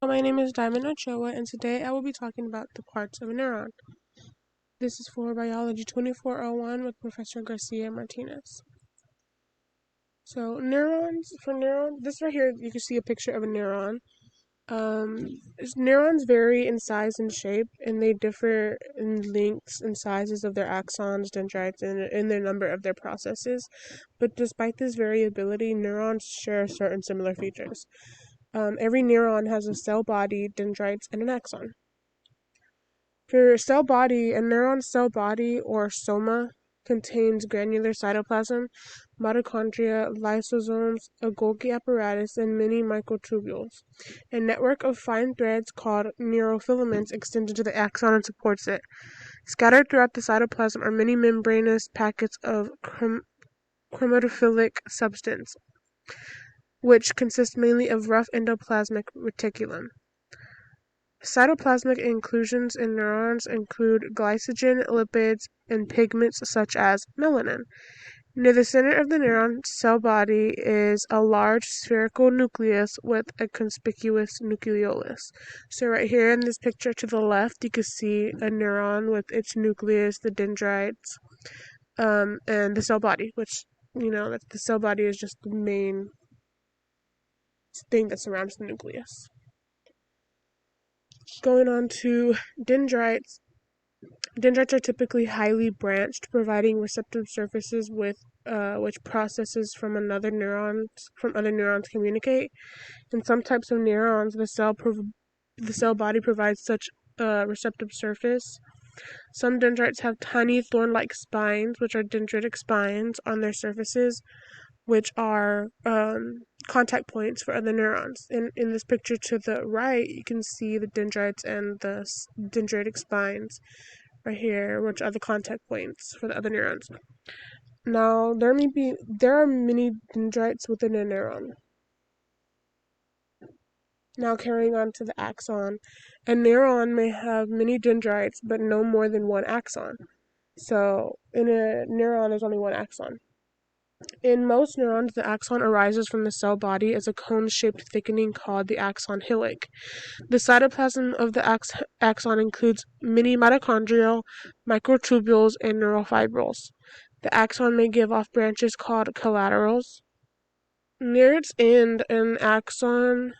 My name is Diamond Ochoa, and today I will be talking about the parts of a neuron. This is for Biology 2401 with Professor Garcia Martinez. So, this right here, you can see a picture of a neuron. Neurons vary in size and shape, and they differ in lengths and sizes of their axons, dendrites, and in their number of their processes. But despite this variability, neurons share certain similar features. Every neuron has a cell body, dendrites, and an axon. For cell body, a neuron's cell body, or soma, contains granular cytoplasm, mitochondria, lysosomes, a Golgi apparatus, and many microtubules. A network of fine threads called neurofilaments extends into the axon and supports it. Scattered throughout the cytoplasm are many membranous packets of chromatophilic substance, which consist mainly of rough endoplasmic reticulum. Cytoplasmic inclusions in neurons include glycogen, lipids, and pigments such as melanin. Near the center of the neuron cell body is a large spherical nucleus with a conspicuous nucleolus. So right here in this picture to the left, you can see a neuron with its nucleus, the dendrites, and the cell body, which, the cell body is just the main thing that surrounds the nucleus. Going on to dendrites. Dendrites are typically highly branched, providing receptive surfaces with which processes from other neurons communicate. In some types of neurons, the cell body provides such a receptive surface. Some dendrites have tiny thorn-like spines, which are dendritic spines, on their surfaces, which are contact points for other neurons. In this picture to the right, you can see the dendrites and the dendritic spines right here, which are the contact points for the other neurons. Now, there are many dendrites within a neuron. Now, carrying on to the axon. A neuron may have many dendrites, but no more than one axon. So, in a neuron, there's only one axon. In most neurons, the axon arises from the cell body as a cone-shaped thickening called the axon hillock. The cytoplasm of the axon includes many mitochondrial, microtubules, and neurofibrils. The axon may give off branches called collaterals. Near its end, an axon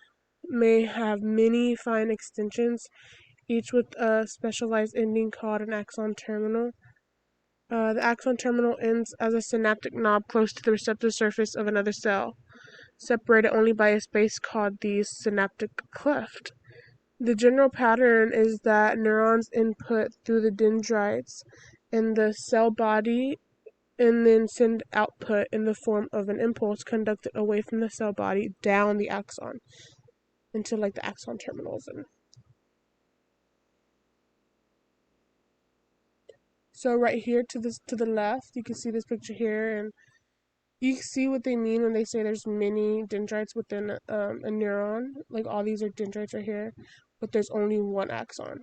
may have many fine extensions, each with a specialized ending called an axon terminal. The axon terminal ends as a synaptic knob close to the receptive surface of another cell, separated only by a space called the synaptic cleft. The general pattern is that neurons input through the dendrites in the cell body and then send output in the form of an impulse conducted away from the cell body down the axon into the axon terminals. So right here to the left, you can see this picture here, and you see what they mean when they say there's many dendrites within a neuron. Like all these are dendrites right here, but there's only one axon.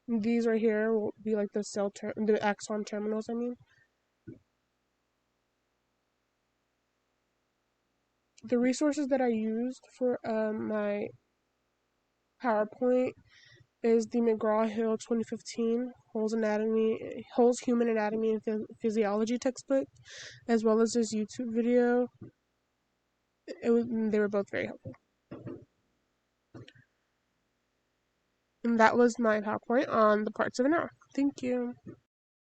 These right here will be like the axon terminals, I mean. The resources that I used for my PowerPoint is the McGraw-Hill 2015 Holes Human Anatomy and Physiology textbook, as well as this YouTube video. They were both very helpful. And that was my PowerPoint on the parts of an neuron. Thank you.